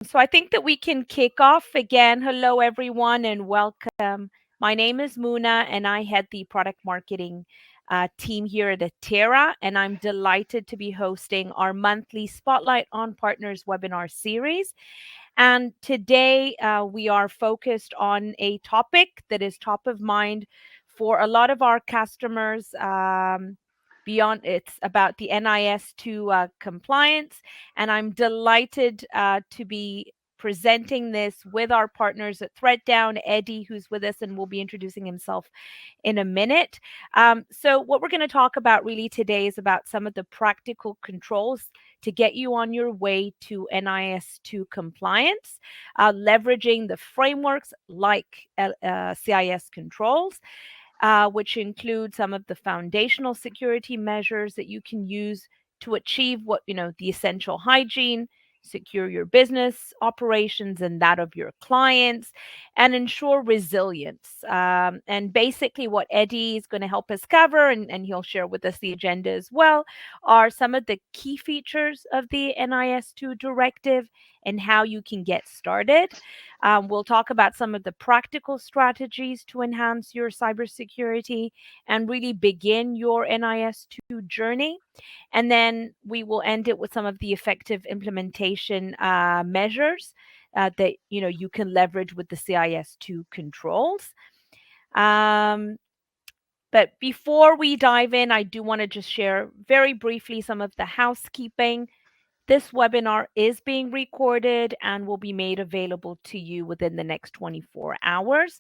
So I think that we can kick off again. Hello, everyone, and welcome. My name is Muna, and I head the product marketing team here at Atera, and I'm delighted to be hosting our monthly Spotlight on Partners webinar series. And today we are focused on a topic that is top of mind for a lot of our customers. Beyond it's about the NIS2 compliance, and I'm delighted to be presenting this with our partners at ThreatDown, Eddie, who's with us and will be introducing himself in a minute. So what we're going to talk about really today is about some of the practical controls to get you on your way to NIS2 compliance, leveraging the frameworks like CIS Controls, which include some of the foundational security measures that you can use to achieve the essential hygiene, secure your business operations and that of your clients, and ensure resilience. And basically what Eddie is going to help us cover, and he'll share with us the agenda as well, are some of the key features of the NIS2 directive and how you can get started. We'll talk about some of the practical strategies to enhance your cybersecurity and really begin your NIS2 journey. And then we will end it with some of the effective implementation measures that you can leverage with the CIS2 controls. But before we dive in, I do want to just share very briefly some of the housekeeping. This webinar is being recorded and will be made available to you within the next 24 hours.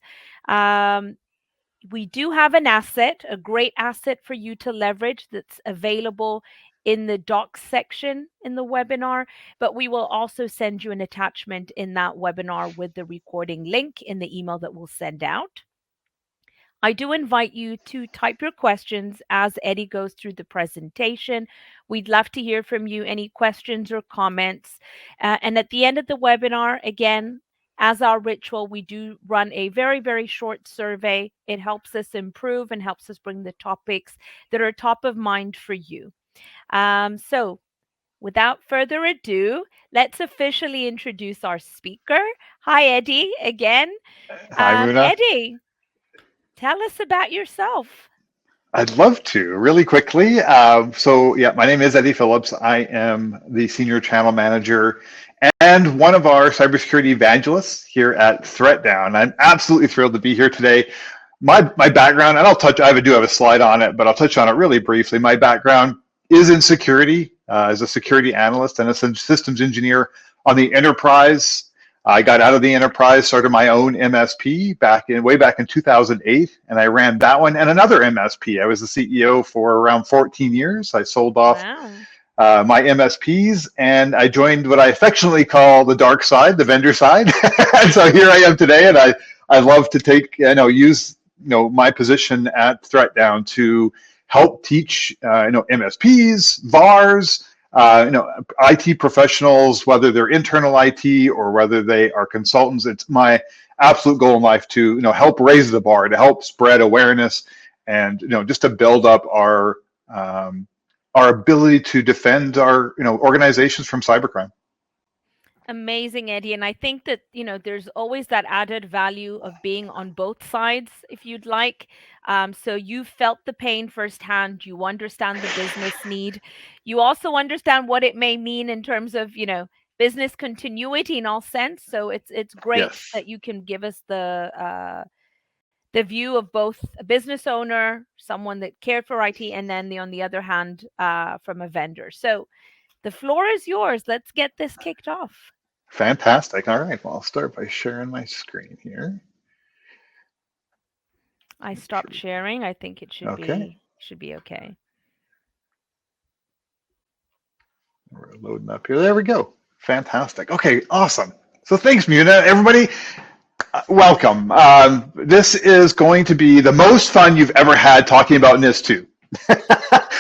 We do have an asset, a great asset for you to leverage that's available in the docs section in the webinar, but we will also send you an attachment in that webinar with the recording link in the email that we'll send out. I do invite you to type your questions as Eddie goes through the presentation. We'd love to hear from you, any questions or comments. And at the end of the webinar, again, as our ritual, we do run a very, very short survey. It helps us improve and helps us bring the topics that are top of mind for you. So without further ado, let's officially introduce our speaker. Hi, Eddie, again. Hi, Muna. Eddie, tell us about yourself. I'd love to, really quickly. My name is Eddie Phillips. I am the Senior Channel Manager and one of our cybersecurity evangelists here at ThreatDown. I'm absolutely thrilled to be here today. My background, and I do have a slide on it, but I'll touch on it really briefly. My background is in security, as a security analyst and a systems engineer on the enterprise. I got out of the enterprise, started my own MSP way back in 2008, and I ran that one and another MSP. I was the CEO for around 14 years. I sold off my MSPs, and I joined what I affectionately call the dark side, the vendor side. And so here I am today, and I love to use my position at ThreatDown to help teach MSPs, VARs, IT professionals, whether they're internal IT or whether they are consultants. It's my absolute goal in life to help raise the bar, to help spread awareness, and just to build up our ability to defend our organizations from cybercrime. Amazing, Eddie. And I think that, there's always that added value of being on both sides, if you'd like. So you felt the pain firsthand. You understand the business need. You also understand what it may mean in terms of, business continuity in all sense. So it's great that you can give us the view of both a business owner, someone that cared for IT, and then on the other hand, from a vendor. So the floor is yours. Let's get this kicked off. Fantastic. All right. Well, I'll start by sharing my screen here. I stopped sharing. I think it should be okay. We're loading up here. There we go. Fantastic. Okay, awesome. So thanks, Muna. Everybody, welcome. This is going to be the most fun you've ever had talking about NIS2.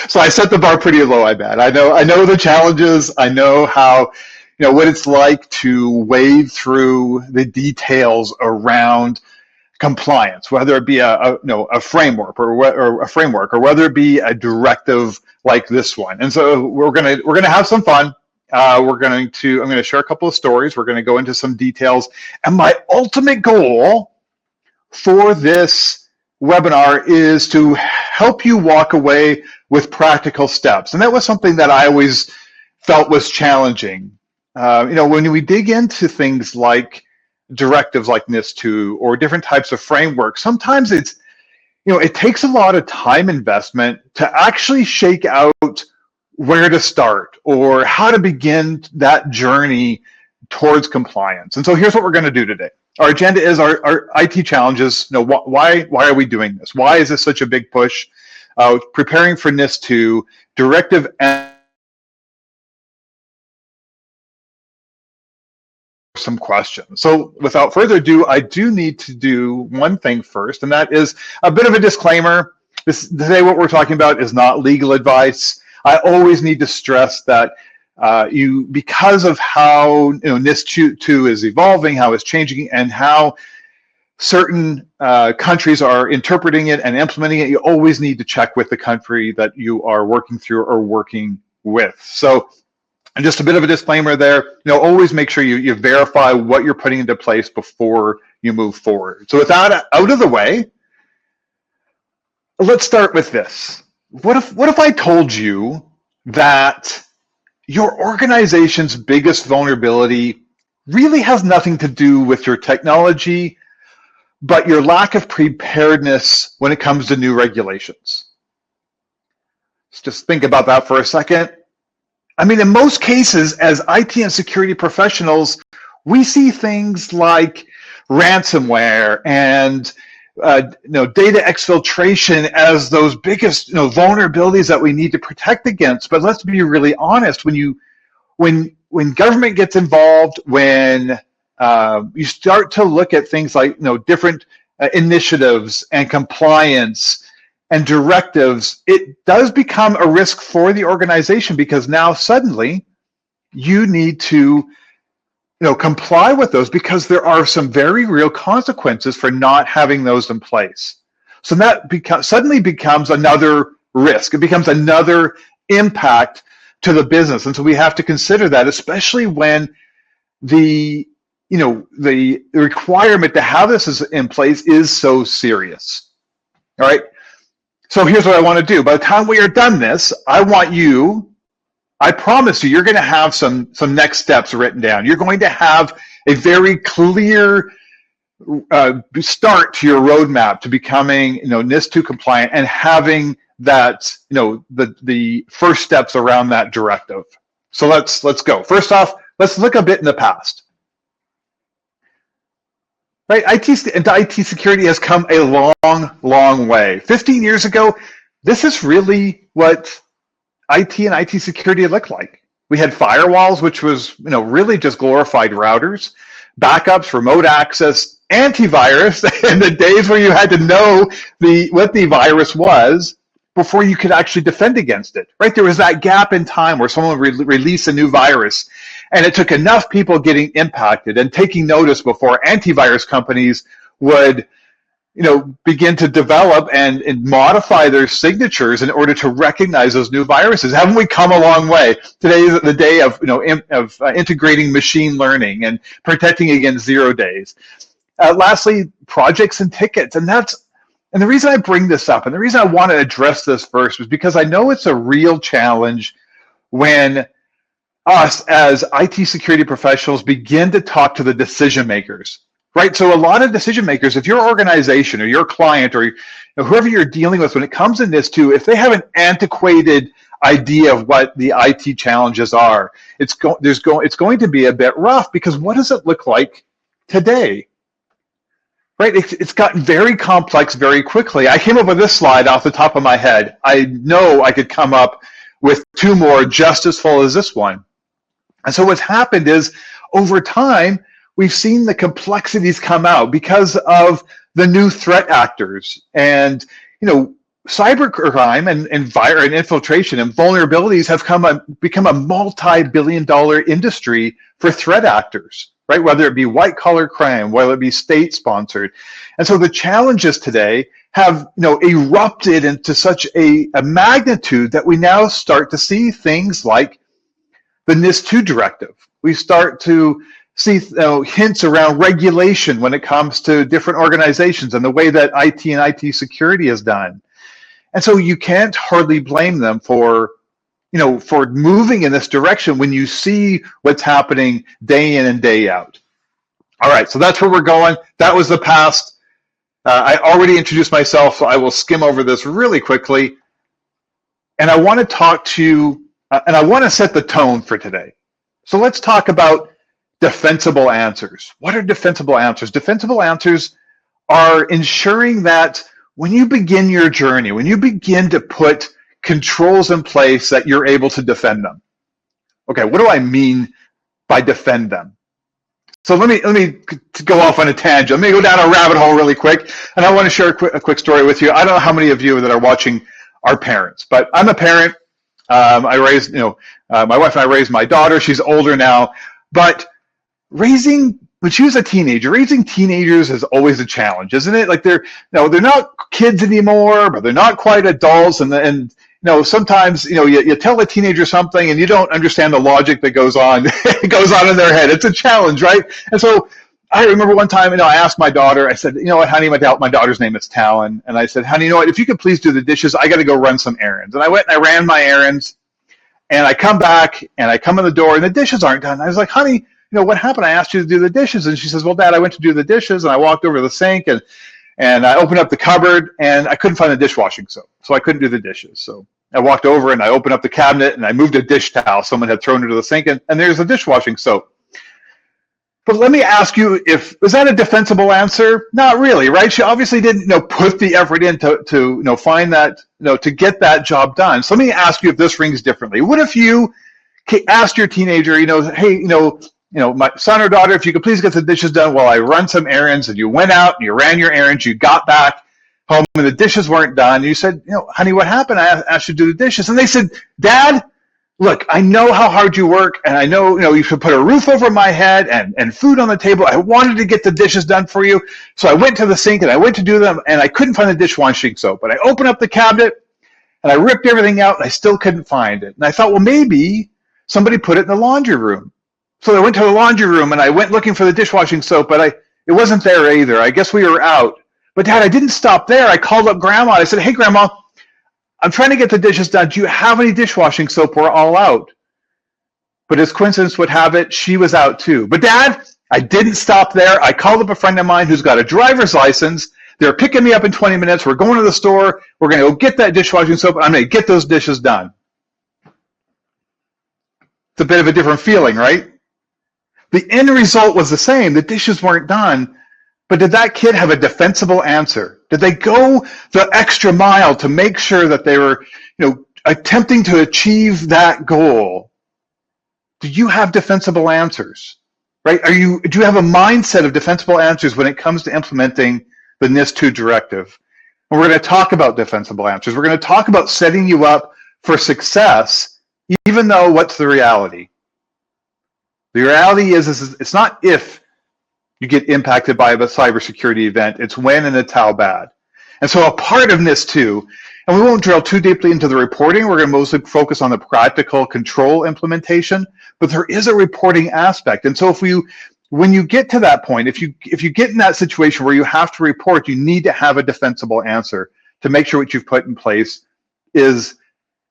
So I set the bar pretty low, I bet. I know the challenges. I know how, what it's like to wade through the details around compliance, whether it be a framework or whether it be a directive like this one. And so we're gonna have some fun. I'm going to share a couple of stories. We're going to go into some details. And my ultimate goal for this webinar is to help you walk away with practical steps. And that was something that I always felt was challenging. When we dig into things like directives like NIS2 or different types of frameworks, sometimes it takes a lot of time investment to actually shake out where to start or how to begin that journey towards compliance. And so here's what we're going to do today. Our agenda is our IT challenges. Why are we doing this? Why is this such a big push? Preparing for NIS2, directive, and some questions. So without further ado, I do need to do one thing first, and that is a bit of a disclaimer. Today what we're talking about is not legal advice. I always need to stress that because of how NIS2 is evolving, how it's changing, and how certain countries are interpreting it and implementing it, you always need to check with the country that you are working through or working with. So, and just a bit of a disclaimer there, always make sure you verify what you're putting into place before you move forward. So with that out of the way, let's start with this. What if I told you that your organization's biggest vulnerability really has nothing to do with your technology, but your lack of preparedness when it comes to new regulations? Let's just think about that for a second. I mean, in most cases, as IT and security professionals, we see things like ransomware and data exfiltration as those biggest vulnerabilities that we need to protect against. But let's be really honest: when government gets involved, when you start to look at things like different initiatives and compliance and directives, it does become a risk for the organization, because now suddenly you need to comply with those, because there are some very real consequences for not having those in place. So that suddenly becomes another risk. It becomes another impact to the business. And so we have to consider that, especially when the requirement to have this is in place is so serious. All right. So here's what I want to do. By the time we are done this, I promise you, you're going to have some next steps written down. You're going to have a very clear start to your roadmap to becoming NIS2 compliant and having that the first steps around that directive. So let's go. First off, let's look a bit in the past. Right, IT security has come a long way. 15 years ago, this is really what IT and IT security looked like. We had firewalls, which was really just glorified routers, backups, remote access, antivirus, in the days where you had to know what the virus was before you could actually defend against it. Right, there was that gap in time where someone would release a new virus, and it took enough people getting impacted and taking notice before antivirus companies would begin to develop and modify their signatures in order to recognize those new viruses. Haven't we come a long way? Today is the day of integrating machine learning and protecting against 0 days. Lastly, projects and tickets, and the reason I bring this up and the reason I want to address this first is because I know it's a real challenge when us as IT security professionals begin to talk to the decision makers. Right, so a lot of decision makers, if your organization or your client or whoever you're dealing with when it comes to NIS2, if they have an antiquated idea of what the IT challenges are, it's going to be a bit rough, because what does it look like today? Right, it's gotten very complex very quickly. I came up with this slide off the top of my head. I know I could come up with 2 more just as full as this one. And so what's happened is, over time, we've seen the complexities come out because of the new threat actors, and cybercrime and infiltration and vulnerabilities have become a multi-billion-dollar industry for threat actors, right? Whether it be white-collar crime, whether it be state-sponsored, and so the challenges today have erupted into such a magnitude that we now start to see things like the NIS2 Directive. We start to see hints around regulation when it comes to different organizations and the way that IT and IT security is done. And so you can't hardly blame them for moving in this direction when you see what's happening day in and day out. All right, so that's where we're going. That was the past. I already introduced myself, so I will skim over this really quickly. And I want to talk to you, and I want to set the tone for today. So let's talk about defensible answers. What are defensible answers? Defensible answers are ensuring that when you begin your journey, when you begin to put controls in place, that you're able to defend them. Okay, what do I mean by defend them? So let me go off on a tangent. Let me go down a rabbit hole really quick, and I want to share a quick story with you. I don't know how many of you that are watching are parents, but I'm a parent. I raised, my wife and I raised my daughter. She's older now, but when she was a teenager, raising teenagers is always a challenge, isn't it? Like they're not kids anymore, but they're not quite adults, and sometimes you tell a teenager something and you don't understand the logic that goes on in their head. It's a challenge, right? And so I remember one time, I asked my daughter, I said, you know what, honey, my daughter's name is Talon, and I said, honey, you know what, if you could please do the dishes, I got to go run some errands. And I went and I ran my errands, and I come back and I come in the door and the dishes aren't done. I was like, honey, what happened? I asked you to do the dishes. And she says, well, Dad, I went to do the dishes, and I walked over to the sink, and I opened up the cupboard, and I couldn't find the dishwashing soap, so I couldn't do the dishes. So I walked over and I opened up the cabinet and I moved a dish towel someone had thrown into the sink, and there's the dishwashing soap. But let me ask you, was that a defensible answer? Not really, right? She obviously didn't put the effort in to find that, to get that job done. So let me ask you if this rings differently. What if you asked your teenager, hey, my son or daughter, if you could please get the dishes done while I run some errands, and you went out and you ran your errands, you got back home and the dishes weren't done. And you said, honey, what happened? I asked you to do the dishes. And they said, Dad, look, I know how hard you work, and I know, you should put a roof over my head and food on the table. I wanted to get the dishes done for you. So I went to the sink and I went to do them, and I couldn't find the dishwashing soap. But I opened up the cabinet and I ripped everything out, and I still couldn't find it. And I thought, well, maybe somebody put it in the laundry room. So I went to the laundry room and I went looking for the dishwashing soap, but it wasn't there either. I guess we were out. But Dad, I didn't stop there. I called up Grandma. I said, hey, Grandma, I'm trying to get the dishes done. Do you have any dishwashing soap? We're all out. But as coincidence would have it, she was out too. But Dad, I didn't stop there. I called up a friend of mine who's got a driver's license. They're picking me up in 20 minutes. We're going to the store. We're going to go get that dishwashing soap. I'm going to get those dishes done. It's a bit of a different feeling, right? The end result was the same. The dishes weren't done. But did that kid have a defensible answer? Did they go the extra mile to make sure that they were, attempting to achieve that goal? Do you have defensible answers? Right? Do you have a mindset of defensible answers when it comes to implementing the NIS2 Directive? And we're going to talk about defensible answers. We're going to talk about setting you up for success, even though what's the reality? The reality is it's not if you get impacted by a cybersecurity event, it's when and it's how bad. And so a part of NIS2, and we won't drill too deeply into the reporting, we're going to mostly focus on the practical control implementation, but there is a reporting aspect. And so when you get to that point, if you get in that situation where you have to report, you need to have a defensible answer to make sure what you've put in place is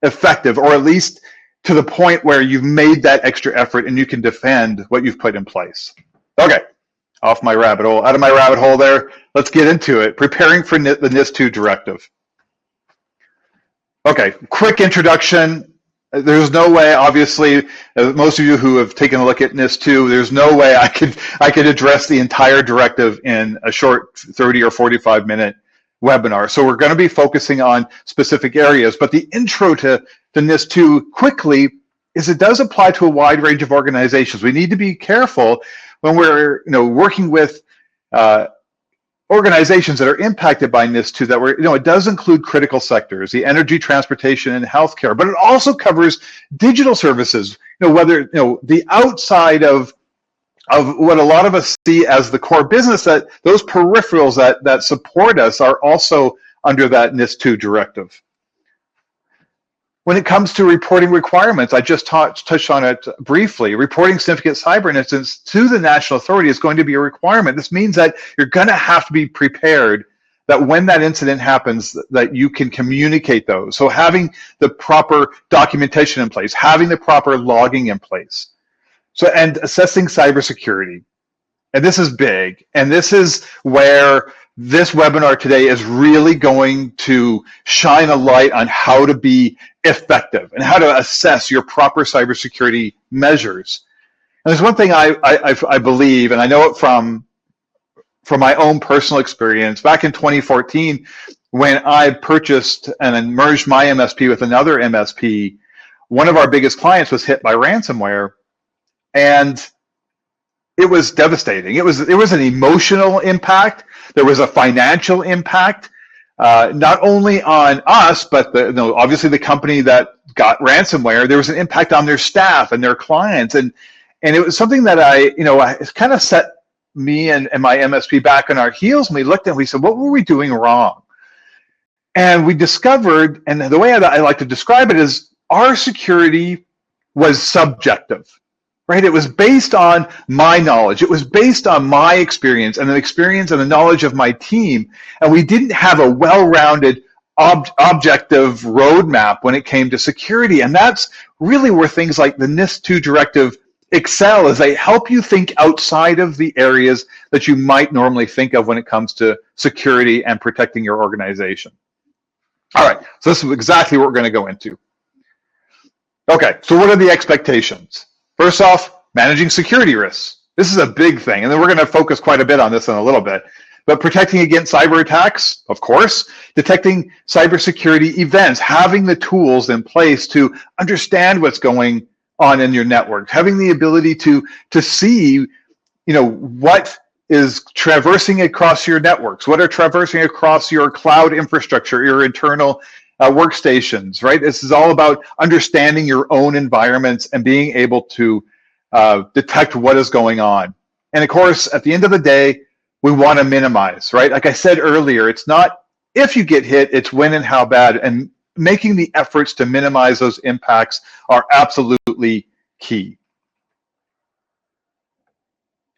effective, or at least to the point where you've made that extra effort and you can defend what you've put in place. Okay, out of my rabbit hole there. Let's get into it. Preparing for the NIS2 Directive. Okay, quick introduction. There's no way, obviously, most of you who have taken a look at NIS2, there's no way I could address the entire directive in a short 30 or 45-minute webinar. So we're going to be focusing on specific areas. But the intro to NIS2 quickly is it does apply to a wide range of organizations. We need to be careful when we're working with organizations that are impacted by NIS2 that it does include critical sectors, the energy, transportation, and healthcare, but it also covers digital services, whether the outside of what a lot of us see as the core business, that those peripherals that support us are also under that NIS2 directive. When it comes to reporting requirements, I just touched on it briefly. Reporting significant cyber incidents to the national authority is going to be a requirement. This means that you're going to have to be prepared that when that incident happens, that you can communicate those. So having the proper documentation in place, having the proper logging in place. So, and assessing cybersecurity. And this is big. And this is where this webinar today is really going to shine a light on how to be effective and how to assess your proper cybersecurity measures. And there's one thing I believe, and I know it from my own personal experience. Back in 2014, when I purchased and merged my MSP with another MSP, one of our biggest clients was hit by ransomware, and it was devastating. It was an emotional impact. There was a financial impact, not only on us, but obviously the company that got ransomware. There was an impact on their staff and their clients, and it was something that it kind of set me and my MSP back on our heels. And we looked and we said, what were we doing wrong? And we discovered, and the way I like to describe it is, our security was subjective. Right? It was based on my knowledge. It was based on my experience and the experience and the knowledge of my team. And we didn't have a well-rounded objective roadmap when it came to security. And that's really where things like the NIS2 Directive excel, as they help you think outside of the areas that you might normally think of when it comes to security and protecting your organization. All right, so this is exactly what we're going to go into. Okay, so what are the expectations? First off, managing security risks. This is a big thing, and then we're going to focus quite a bit on this in a little bit. But protecting against cyber attacks, of course, detecting cybersecurity events, having the tools in place to understand what's going on in your network, having the ability to see, what is traversing across your networks, what are traversing across your cloud infrastructure, your internal workstations, right? This is all about understanding your own environments and being able to detect what is going on. And of course, at the end of the day, we want to minimize, right? Like I said earlier, it's not if you get hit, it's when and how bad. And making the efforts to minimize those impacts are absolutely key.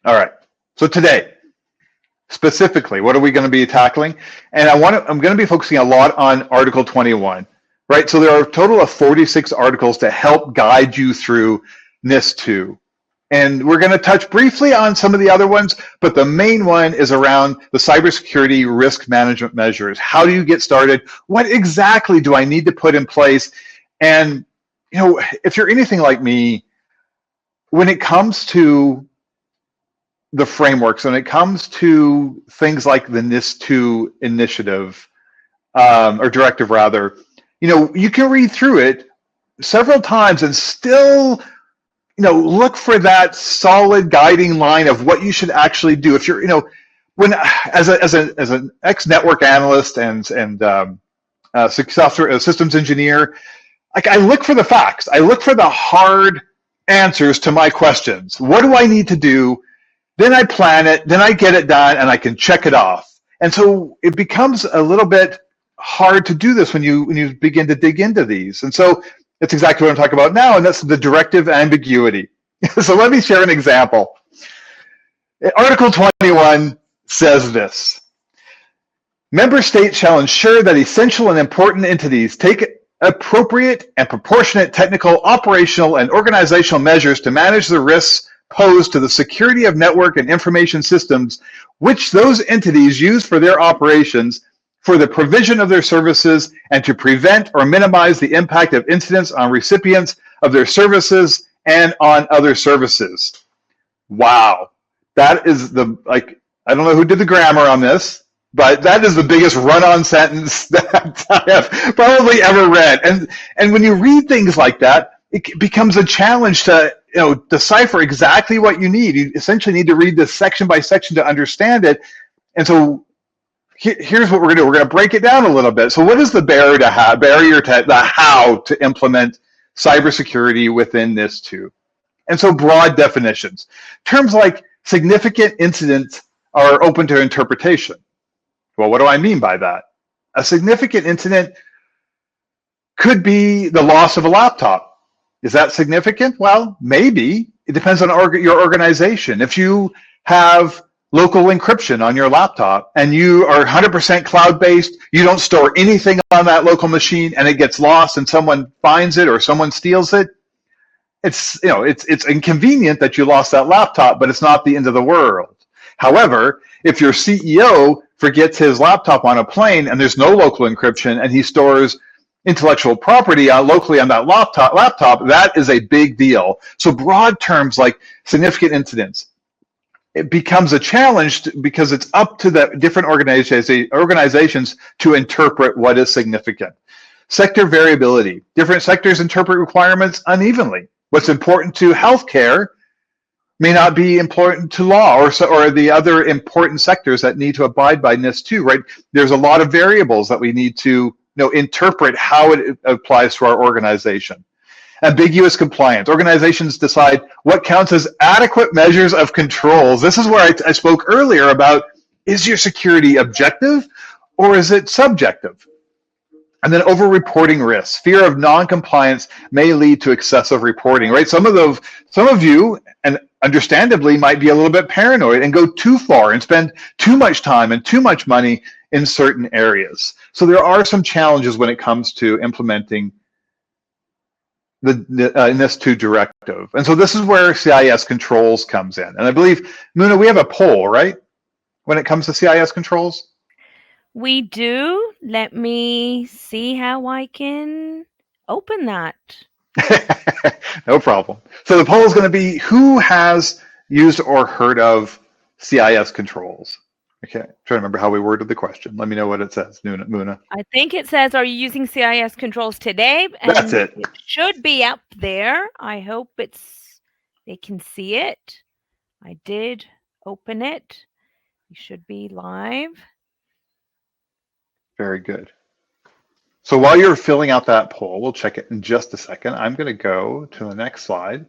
All right, so today, specifically, what are we going to be tackling? And I'm going to be focusing a lot on Article 21, right? So there are a total of 46 articles to help guide you through NIS2. And we're going to touch briefly on some of the other ones, but the main one is around the cybersecurity risk management measures. How do you get started? What exactly do I need to put in place? And, if you're anything like me, when it comes to the frameworks, when it comes to things like the NIS2 initiative, or directive rather, you can read through it several times and still, look for that solid guiding line of what you should actually do. If you're, when as an ex-network analyst and software systems engineer, like I look for the facts. I look for the hard answers to my questions. What do I need to do? Then I plan it, then I get it done, and I can check it off. And so it becomes a little bit hard to do this when you begin to dig into these. And so that's exactly what I'm talking about now, and that's the directive ambiguity. So let me share an example. Article 21 says this: member states shall ensure that essential and important entities take appropriate and proportionate technical, operational, and organizational measures to manage the risks posed to the security of network and information systems which those entities use for their operations, for the provision of their services, and to prevent or minimize the impact of incidents on recipients of their services and on other services. Wow. That is I don't know who did the grammar on this, but that is the biggest run-on sentence that I have probably ever read. And when you read things like that, it becomes a challenge to decipher exactly what you need. You essentially need to read this section by section to understand it. And so here's what we're going to do. We're going to break it down a little bit. So what is the barrier to the how to implement cybersecurity within NIS2? And so broad definitions. Terms like significant incidents are open to interpretation. Well, what do I mean by that? A significant incident could be the loss of a laptop. Is that significant? Well, maybe. It depends on your organization. If you have local encryption on your laptop and you are 100% cloud-based, you don't store anything on that local machine and it gets lost and someone finds it or someone steals it, it's inconvenient that you lost that laptop, but it's not the end of the world. However, if your CEO forgets his laptop on a plane and there's no local encryption and he stores intellectual property locally on that laptop, that is a big deal. So broad terms like significant incidents, it becomes a challenge because it's up to the different organizations to interpret what is significant. Sector variability. Different sectors interpret requirements unevenly. What's important to healthcare may not be important to law or the other important sectors that need to abide by NIS2, right? There's a lot of variables that we need to interpret how it applies to our organization. Ambiguous compliance. Organizations decide what counts as adequate measures of controls. This is where I spoke earlier about, is your security objective or is it subjective? And then over-reporting risks. Fear of non-compliance may lead to excessive reporting, right? Some of you, and understandably, might be a little bit paranoid and go too far and spend too much time and too much money in certain areas. So there are some challenges when it comes to implementing the NIS2 directive. And so this is where CIS Controls comes in. And I believe, Muna, we have a poll, right? When it comes to CIS Controls? We do. Let me see how I can open that. No problem. So the poll is going to be, who has used or heard of CIS Controls? Okay, trying to remember how we worded the question. Let me know what it says, Muna. I think it says, are you using CIS Controls today? And that's it. It should be up there. I hope they can see it. I did open it. You should be live. Very good. So while you're filling out that poll, we'll check it in just a second. I'm going to go to the next slide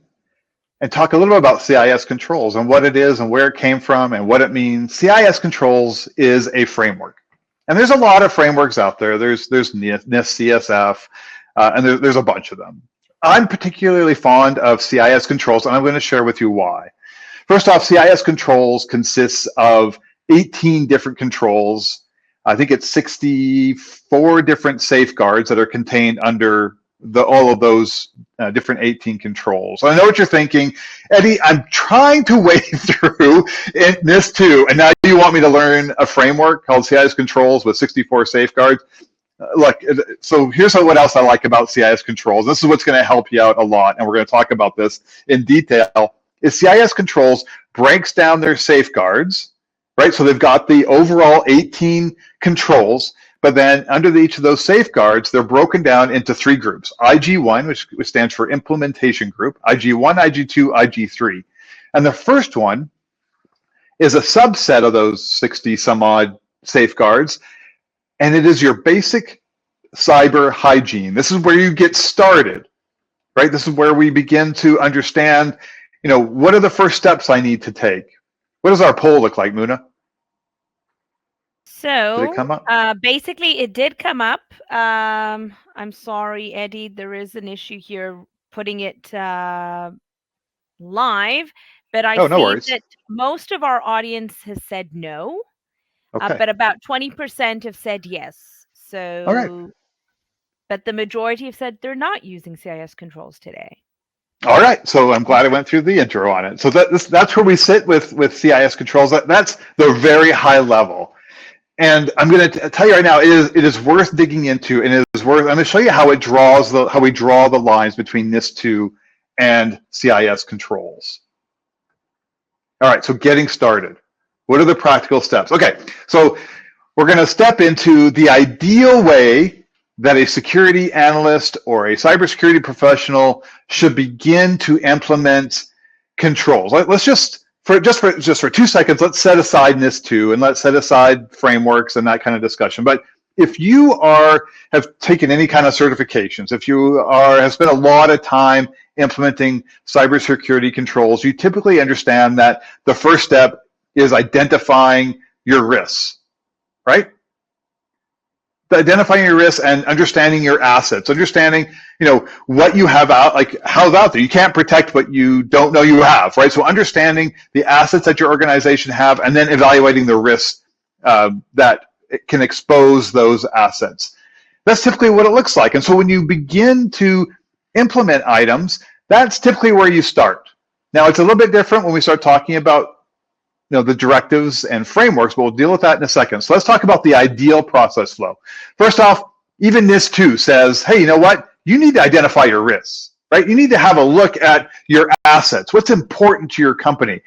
and talk a little bit about CIS Controls and what it is and where it came from and what it means. CIS Controls is a framework. And there's a lot of frameworks out there. There's NIS, CSF, and there's a bunch of them. I'm particularly fond of CIS Controls, and I'm going to share with you why. First off, CIS Controls consists of 18 different controls. I think it's 64 different safeguards that are contained under all of those different 18 controls. So I know what you're thinking, Eddie, I'm trying to wade through NIS2, and now you want me to learn a framework called CIS Controls with 64 safeguards? Look, so here's what else I like about CIS Controls. This is what's going to help you out a lot, and we're going to talk about this in detail, is CIS Controls breaks down their safeguards, right? So they've got the overall 18 controls, but then under each of those safeguards, they're broken down into 3 groups. IG1, which stands for Implementation Group, IG1, IG2, IG3. And the first one is a subset of those 60 some odd safeguards, and it is your basic cyber hygiene. This is where you get started, right? This is where we begin to understand, what are the first steps I need to take? What does our poll look like, Muna? So did it come up? Basically, it did come up. I'm sorry, Eddie. There is an issue here putting it live, but I no see worries. that most of our audience has said no, Okay. but about 20% have said yes. So, all right. But the majority have said they're not using CIS Controls today. All right, so I'm glad I went through the intro on it. So that's where we sit with CIS Controls. That's the very high level. And I'm going to tell you right now, it is worth digging into, and it is worth. I'm going to show you how we draw the lines between NIS2 and CIS Controls. All right, so getting started. What are the practical steps? Okay, so we're going to step into the ideal way that a security analyst or a cybersecurity professional should begin to implement controls. Let's just for 2 seconds, let's set aside NIS2 and let's set aside frameworks and that kind of discussion. But if you have taken any kind of certifications, if you have spent a lot of time implementing cybersecurity controls, you typically understand that the first step is identifying your risks, right? identifying your risks and understanding your assets, understanding, what you have out, like how's out there. You can't protect what you don't know you have, right? So understanding the assets that your organization have, and then evaluating the risks that it can expose those assets. That's typically what it looks like. And so when you begin to implement items, that's typically where you start. Now, it's a little bit different when we start talking about the directives and frameworks, but we'll deal with that in a second. So let's talk about the ideal process flow. First off, even NIS2 says, hey, you know what? You need to identify your risks, right? You need to have a look at your assets. What's important to your company?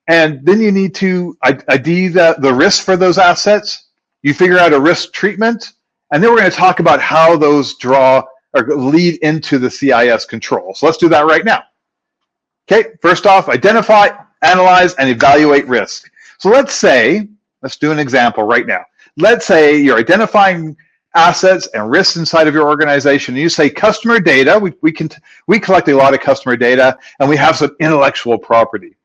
And then you need to ID the risks for those assets. You figure out a risk treatment. And then we're going to talk about how those draw or lead into the CIS control. So let's do that right now. Okay, first off, identify, analyze, and evaluate risk. So let's do an example right now. Let's say you're identifying assets and risks inside of your organization. And you say customer data, we collect a lot of customer data, and we have some intellectual property.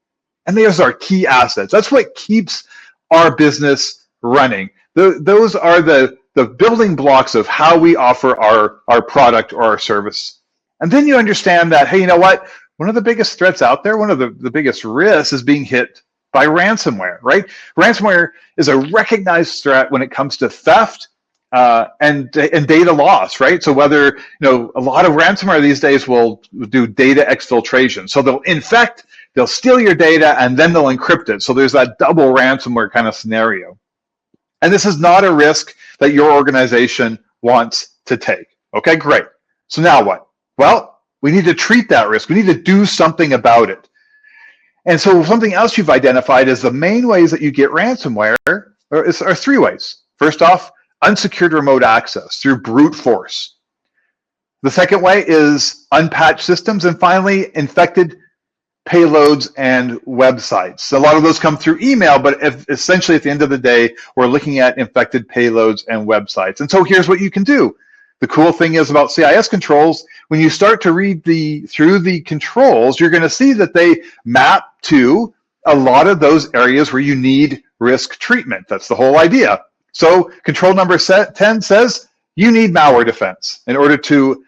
And there's our key assets. That's what keeps our business running. Those are the building blocks of how we offer our product or our service. And then you understand that, hey, you know what? One of the biggest threats out there, one of the biggest risks is being hit by ransomware, right? Ransomware is a recognized threat when it comes to theft and data loss, right? So whether, a lot of ransomware these days will do data exfiltration. So they'll steal your data and then they'll encrypt it. So there's that double ransomware kind of scenario. And this is not a risk that your organization wants to take. Okay, great. So now what? Well, we need to treat that risk. We need to do something about it. And so something else you've identified is the main ways that you get ransomware are three ways. First off, unsecured remote access through brute force. The second way is unpatched systems. And finally, infected payloads and websites. So a lot of those come through email, but essentially at the end of the day, we're looking at infected payloads and websites. And so here's what you can do. The cool thing is about CIS controls, when you start to read through the controls, you're going to see that they map to a lot of those areas where you need risk treatment. That's the whole idea. So control number 10 says you need malware defense in order to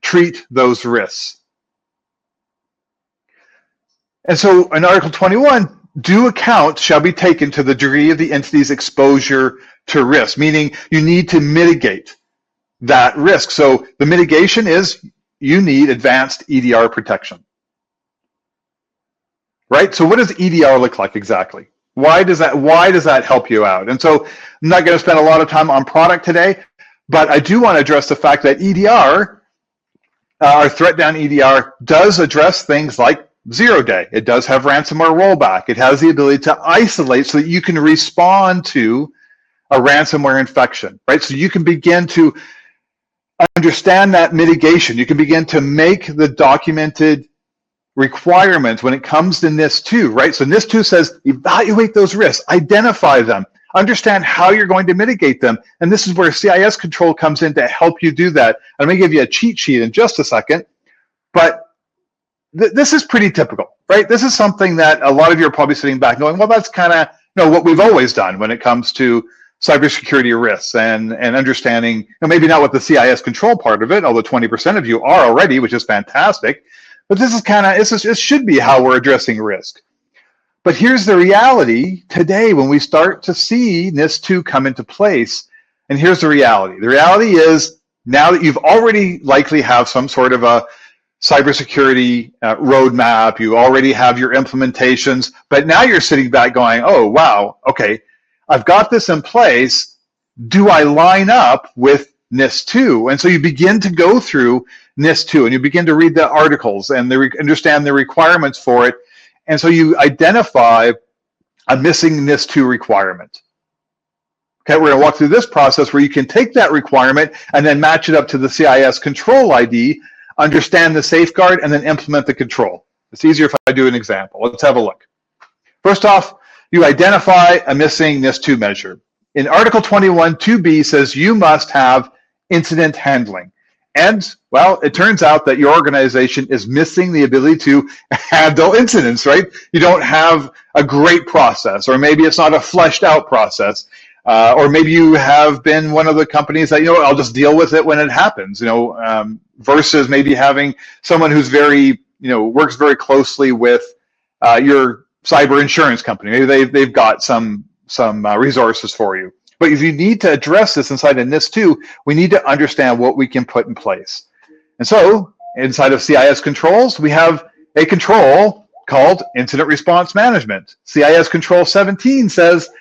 treat those risks. And so in Article 21, due account shall be taken to the degree of the entity's exposure to risk, meaning you need to mitigate that risk. So the mitigation is you need advanced EDR protection, right? So what does EDR look like exactly? Why does that help you out? And so I'm not going to spend a lot of time on product today, but I do want to address the fact that EDR, our threat down EDR, does address things like 0-day. It does have ransomware rollback. It has the ability to isolate so that you can respond to a ransomware infection, right? So you can begin to understand that mitigation. You can begin to make the documented requirements when it comes to NIS2, right? So NIS2 says evaluate those risks, identify them, understand how you're going to mitigate them. And this is where CIS control comes in to help you do that. I'm going to give you a cheat sheet in just a second, but this is pretty typical, right? This is something that a lot of you are probably sitting back going, well, that's kind of what we've always done when it comes to cybersecurity risks and understanding, maybe not what the CIS control part of it, although 20% of you are already, which is fantastic. But this is it should be how we're addressing risk. But here's the reality today when we start to see NIS2 come into place. And here's the reality. The reality is now that you've already likely have some sort of a cybersecurity roadmap, you already have your implementations, but now you're sitting back going, oh, wow, okay, I've got this in place. Do I line up with NIS2? And so you begin to go through NIS2 and you begin to read the articles and understand the requirements for it. And so you identify a missing NIS2 requirement. Okay, we're going to walk through this process where you can take that requirement and then match it up to the CIS control ID, understand the safeguard, and then implement the control. It's easier if I do an example. Let's have a look. First off, you identify a missing NIS2 measure. In Article 21, 2B says you must have incident handling. And, well, it turns out that your organization is missing the ability to handle incidents, right? You don't have a great process, or maybe it's not a fleshed out process. Or maybe you have been one of the companies that, I'll just deal with it when it happens, versus maybe having someone who's very, works very closely with your cyber insurance company. Maybe they've got some resources for you. But if you need to address this inside of NIS2, we need to understand what we can put in place. And so inside of CIS Controls, we have a control called Incident Response Management. CIS Control 17 says,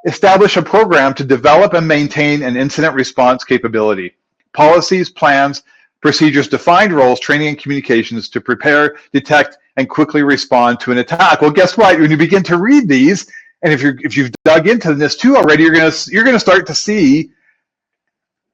establish a program to develop and maintain an incident response capability. Policies, plans, procedures, defined roles, training, and communications to prepare, detect, and quickly respond to an attack. Well, guess what? When you begin to read these, and if you've dug into NIS2 already, you're gonna start to see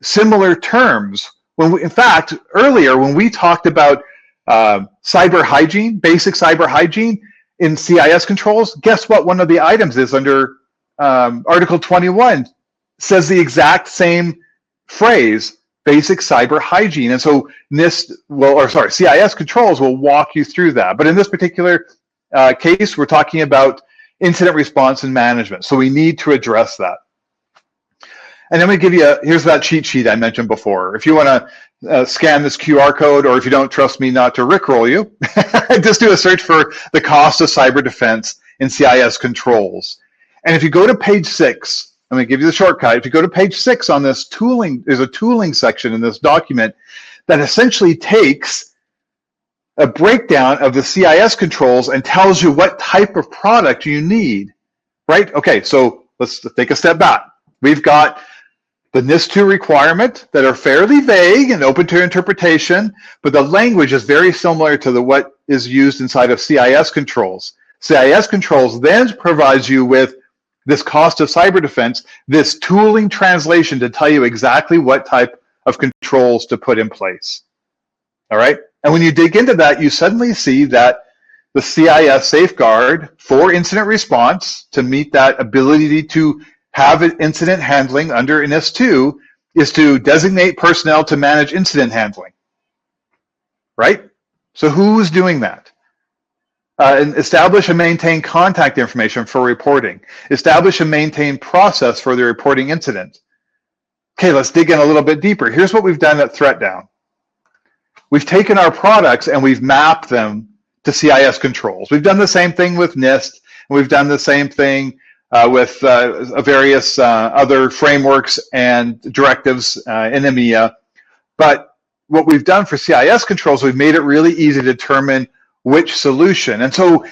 similar terms. In fact, earlier when we talked about cyber hygiene, basic cyber hygiene in CIS Controls, guess what? One of the items is under Article 21, says the exact same phrase, basic cyber hygiene. And so CIS Controls will walk you through that. But in this particular case, we're talking about incident response and management. So we need to address that. And then we give you here's that cheat sheet I mentioned before. If you want to scan this QR code, or if you don't trust me not to rickroll you, just do a search for the cost of cyber defense in CIS Controls. And if you go to page 6, I'm going to give you the shortcut. If you go to page 6 on this tooling, there's a tooling section in this document that essentially takes a breakdown of the CIS controls and tells you what type of product you need, right? Okay, so let's take a step back. We've got the NIS2 requirement that are fairly vague and open to interpretation, but the language is very similar to what is used inside of CIS Controls. CIS Controls then provides you with this cost of cyber defense, this tooling translation to tell you exactly what type of controls to put in place. All right? And when you dig into that, you suddenly see that the CIS safeguard for incident response, to meet that ability to have incident handling under NIS2, is to designate personnel to manage incident handling. Right? So who's doing that? And establish and maintain contact information for reporting. Establish and maintain process for the reporting incident. Okay, let's dig in a little bit deeper. Here's what we've done at ThreatDown. We've taken our products and we've mapped them to CIS Controls. We've done the same thing with NIST, and we've done the same thing with various other frameworks and directives in EMEA. But what we've done for CIS Controls, we've made it really easy to determine which solution. And so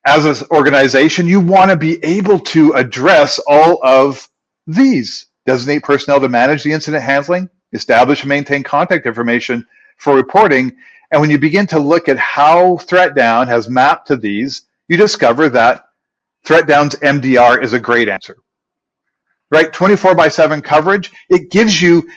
as an organization, you want to be able to address all of these. Designate personnel to manage the incident handling, establish and maintain contact information for reporting. And when you begin to look at how ThreatDown has mapped to these, you discover that ThreatDown's MDR is a great answer. Right? 24/7 coverage, it gives you,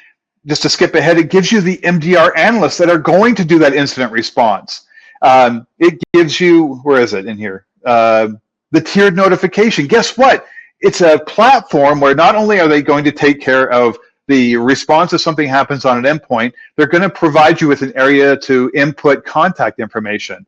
just to skip ahead, it gives you the MDR analysts that are going to do that incident response. It gives you, where is it in here? The tiered notification. Guess what? It's a platform where not only are they going to take care of the response if something happens on an endpoint, they're going to provide you with an area to input contact information.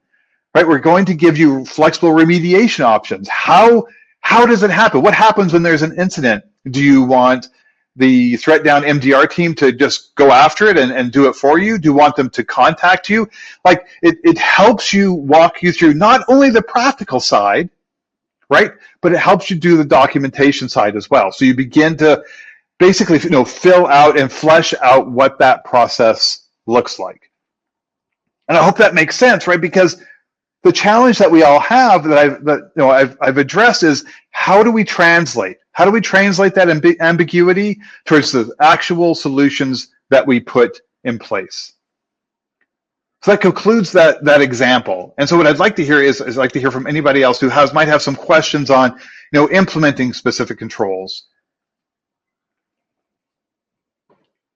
Right? We're going to give you flexible remediation options. How does it happen? What happens when there's an incident? Do you want the ThreatDown MDR team to just go after it and do it for you? Do you want them to contact you? Like, it helps you walk you through not only the practical side, right, but it helps you do the documentation side as well. So you begin to basically, fill out and flesh out what that process looks like. And I hope that makes sense, right? Because the challenge that we all have that I've addressed is, how do we translate? How do we translate that ambiguity towards the actual solutions that we put in place? So that concludes that example. And so what I'd like to hear is I'd like to hear from anybody else who might have some questions on implementing specific controls.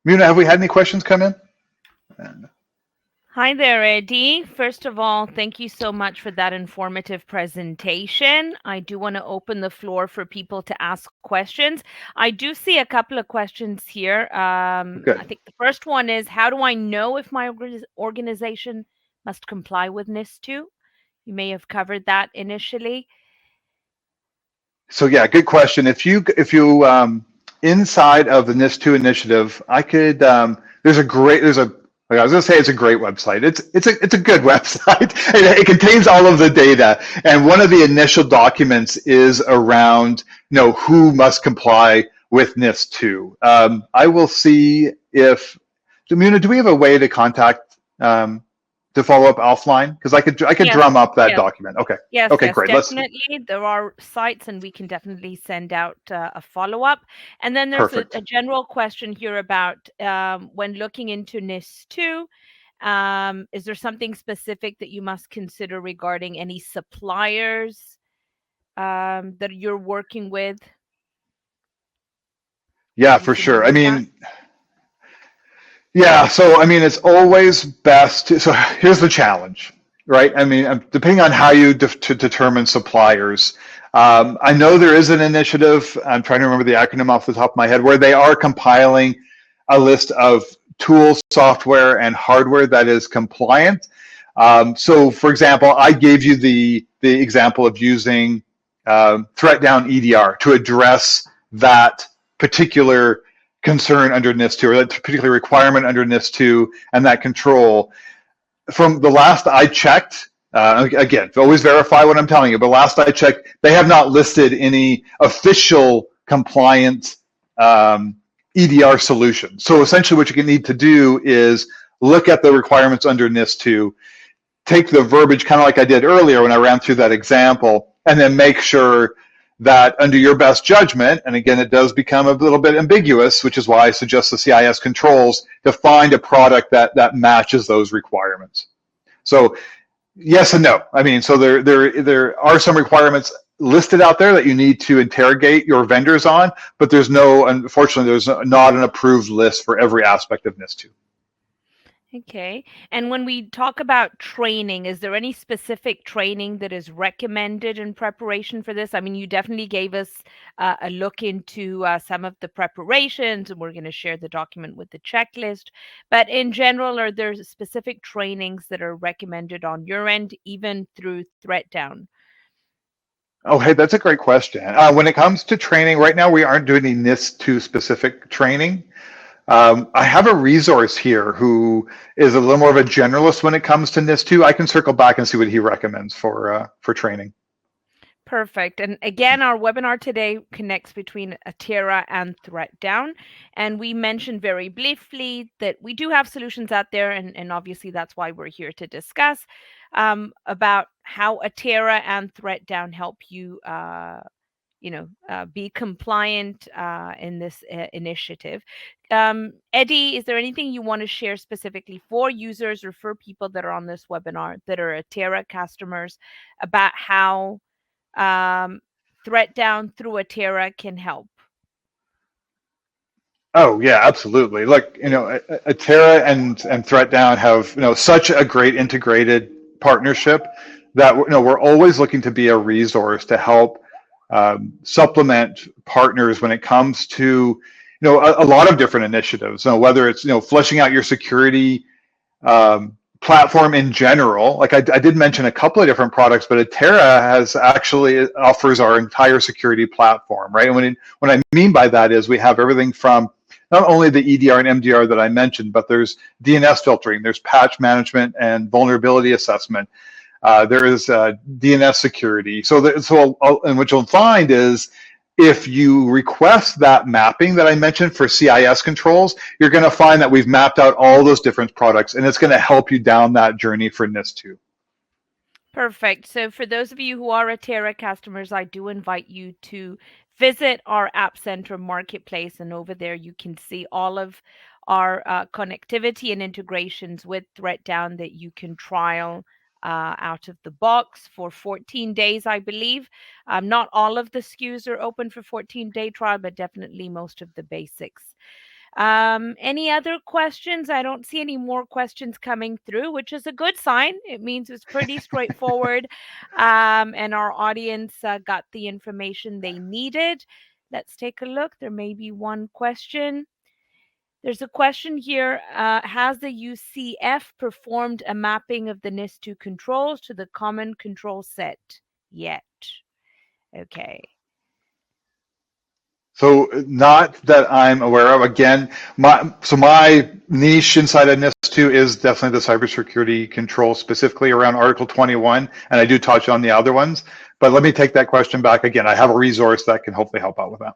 Muna, have we had any questions come in? Hi there, Eddie. First of all, thank you so much for that informative presentation. I do want to open the floor for people to ask questions. I do see a couple of questions here. I think the first one is, how do I know if my organization must comply with NIS2? You may have covered that initially. So yeah, good question. If you inside of the NIS2 initiative, I could. There's a. I was going to say it's a great website. It's a good website. It contains all of the data, and one of the initial documents is around who must comply with NIS2. I will see if Muna, do we have a way to contact to follow up offline? Because I could Yes, drum up that yes, document. Okay. yes, Okay, yes, great. Let's definitely. There are sites, and we can definitely send out a follow-up. And then there's a perfect. general question here about when looking into NIS2, is there something specific that you must consider regarding any suppliers that you're working with Yeah, that you for should sure. I look at? mean, yeah, so I mean, it's always best so here's the challenge, right? I mean, depending on how you to determine suppliers, I know there is an initiative, I'm trying to remember the acronym off the top of my head, where they are compiling a list of tools, software, and hardware that is compliant. So, for example, I gave you the example of using threat down EDR to address that particular concern under NIS2 or that particular requirement under NIS2 and that control. From the last I checked, again, always verify what I'm telling you, but last I checked, they have not listed any official compliant EDR solution. So essentially what you need to do is look at the requirements under NIS2, take the verbiage kind of like I did earlier when I ran through that example, and then make sure that under your best judgment, and again, it does become a little bit ambiguous, which is why I suggest the CIS controls to find a product that matches those requirements. So yes and no. I mean, so there are some requirements listed out there that you need to interrogate your vendors on, but unfortunately, there's not an approved list for every aspect of NIS2. Okay. And when we talk about training, is there any specific training that is recommended in preparation for this? I mean, you definitely gave us a look into some of the preparations, and we're going to share the document with the checklist. But in general, are there specific trainings that are recommended on your end, even through threat down? Oh, hey, that's a great question. When it comes to training, right now we aren't doing any NIS2 specific training. I have a resource here who is a little more of a generalist when it comes to NIS2. I can circle back and see what he recommends for training. Perfect. And again, our webinar today connects between Atera and ThreatDown. And we mentioned very briefly that we do have solutions out there, and obviously that's why we're here to discuss about how Atera and ThreatDown help you, be compliant in this initiative. Eddie, is there anything you want to share specifically for users or for people that are on this webinar that are Atera customers about how um, threat down through Atera can help? Oh yeah, absolutely. Look, Atera and ThreatDown have such a great integrated partnership that we're always looking to be a resource to help supplement partners when it comes to a lot of different initiatives. Whether it's fleshing out your security platform in general. Like I did mention a couple of different products, but Atera has actually offers our entire security platform, right? And what I mean by that is we have everything from not only the EDR and MDR that I mentioned, but there's DNS filtering, there's patch management and vulnerability assessment. There is DNS security. And what you'll find is if you request that mapping that I mentioned for CIS controls, you're going to find that we've mapped out all those different products, and it's going to help you down that journey for NIS2. Perfect. So for those of you who are Atera customers, I do invite you to visit our App Center marketplace, and over there you can see all of our connectivity and integrations with ThreatDown that you can trial out of the box for 14 days, I believe. Not all of the SKUs are open for 14-day trial, but definitely most of the basics. Any other questions? I don't see any more questions coming through, which is a good sign. It means it's pretty straightforward, and our audience got the information they needed. Let's take a look. There may be one question. There's a question here. Has the UCF performed a mapping of the NIS2 controls to the common control set yet? Okay. So not that I'm aware of. Again, my niche inside of NIS2 is definitely the cybersecurity control, specifically around Article 21, and I do touch on the other ones. But let me take that question back again. I have a resource that can hopefully help out with that.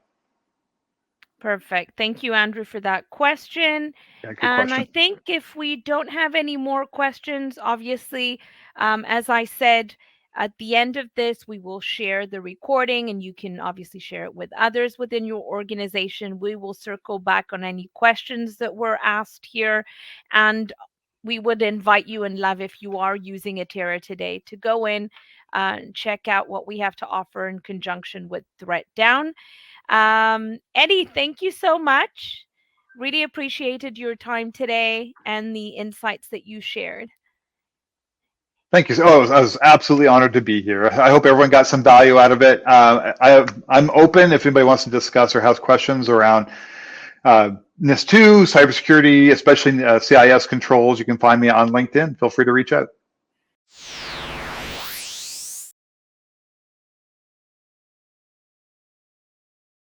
Perfect. Thank you, Andrew, for that question. Yeah, good And I question. think if we don't have any more questions, obviously, as I said, at the end of this, we will share the recording and you can obviously share it with others within your organization. We will circle back on any questions that were asked here. And we would invite you and love if you are using Atera today to go in and check out what we have to offer in conjunction with ThreatDown. Eddie, thank you so much. Really appreciated your time today and the insights that you shared. Thank you. Oh, I was absolutely honored to be here. I hope everyone got some value out of it. I'm open if anybody wants to discuss or has questions around NIS2, cybersecurity, especially CIS controls. You can find me on LinkedIn. Feel free to reach out.